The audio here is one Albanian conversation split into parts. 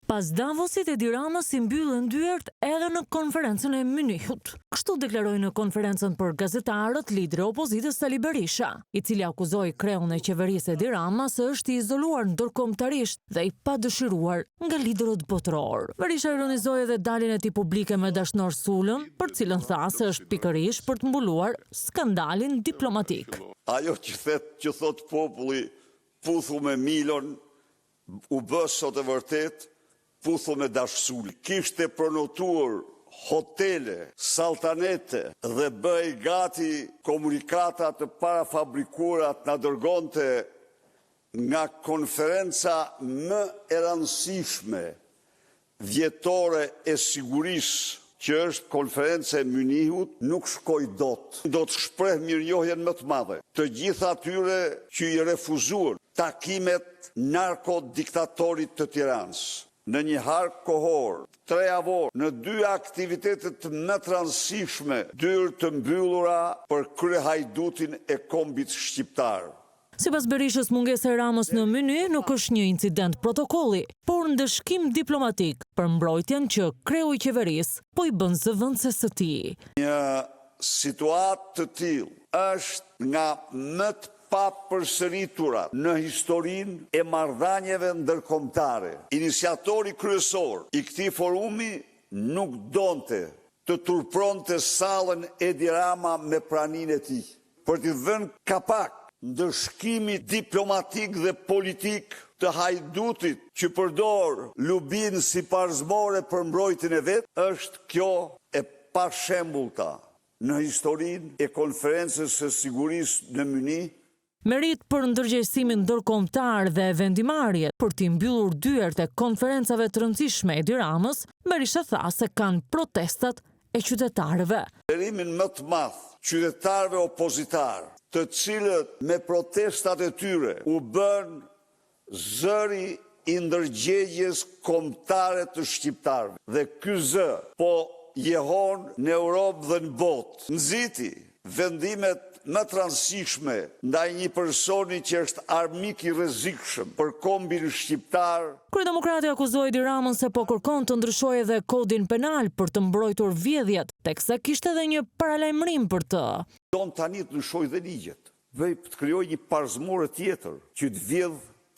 Pas Davosit, Edi Rama si mbyllën dyert edhe në konferencën e Mynihut. Kështu deklaroi në konferencën për gazetarët lideri i opozitës Sali Berisha, i cili akuzoi kreun e qeverisë Edi Rama se është i izoluar ndërkombëtarisht dhe i padëshiruar nga liderët botëror. Berisha ironizoi edhe daljen e tij publike me dashnor Sulën, për cilën tha se është pikërisht për të mbuluar skandalin diplomatik. Ajo që thot populli puthu me Milon, u bë sot e vërtet puthu me dashsul. Kishte pronotuar hotele, saltanete dhe bëj gati komunikata të parafabrikuara na dërgonte nga konferenca më e rëndësishme vjetore e sigurisë, që është konferenca e Mynihut, nuk shkoj dot. Do të shpreh mirënjohjen më të madhe të gjithë atyre që i refuzuan takimet narkodiktatorit të Tiranës. Në një hark kohor, 3 javor, në 2 aktivitetet më të rëndësishme, dyert të mbyllura për kryehajdutin e kombit shqiptar. Sipas Berishës, mungesa e Ramës në Mynih nuk është një incident protokolli, por ndëshkim diplomatik për mbrojtjen që kreu i qeverisë po i bën zëvendëse së tij. Një situatë të tillë është nga më të papërsëritura në historinë e marrëdhënieve ndërkombëtare. Iniciatori kryesor i këtij forumi nuk donte të turpronte sallën Edi Rama me praninë e tij, për t'i dhënë kapak ndëshkimi diplomatik dhe politik të hajdutit që përdor Lubin si parzmore për mbrojtjen e vet, është kjo e pashembullta në historinë e konferencës së sigurisë në Mynih. Merit për ndërgjegjësimin ndërkombëtar dhe vendimarrje për t'i mbyllur dyert e konferencave të rëndësishme Edi Ramës, Berisha tha se kanë protestat e qytetarëve. Qëllimi më të madh qytetarëve opozitar, të cilët me protestat e tyre u bën zëri i ndërgjegjes kombëtare të shqiptarëve. Dhe ky zë po jehon në Europë dhe në botë. Nxiti vendimet më të rëndësishme ndaj një personi që është armik i rrezikshëm për kombin shqiptar. Kryedemokrati akuzoi Edi Ramën se po kërkon të ndryshojë edhe kodin penal për të mbrojtur vjedhjet, teksa kishte edhe një paralajmërim për të. Don tani të ndryshojë dhe ligjet. Të krijojë një parzmore tjetër që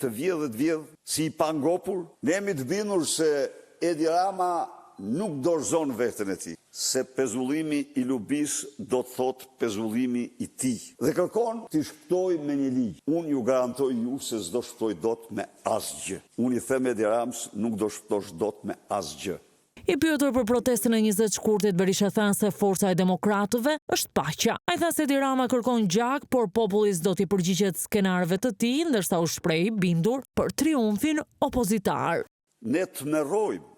të vjedh si i pangopur. Ne jemi të bindur se Edi Rama nuk dorëzon veten e tij, se pezullimi i Lubis do të thot pezullimi i tij. Dhe kërkon t'i shpëtoj me një ligj. Unë ju garantoj ju se s'do shpëtoj dot me asgjë. Unë i them Edi Ramës, nuk do shpëtosh dot me asgjë. I pyetur për protestën e 20 shkurtit, Berisha tha se forca e demokratëve është paqja. Ai tha se Edi Rama kërkon gjak, por populli s'do t'i përgjigjet skenarëve të tij, ndërsa u shpreh i bindur për triumfin opozitar. Ne të merrojmë.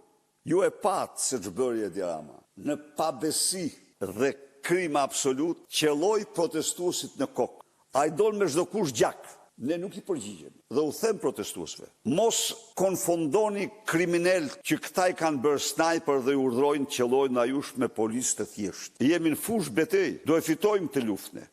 Ju e patë se ç'bëri Edi Rama. Në pabesi dhe krim absolut, qelloi protestuesit në kokë. Ai don me çdo kush gjak. Ne nuk i përgjigjem. Dhe u them protestuesve, mos konfondoni kriminal që këta i kanë bërë snajper dhe i urdhërojnë qellojnë ajush me policë të thjeshtë. Jemi në fushë betejë, do e fitojmë të luftën.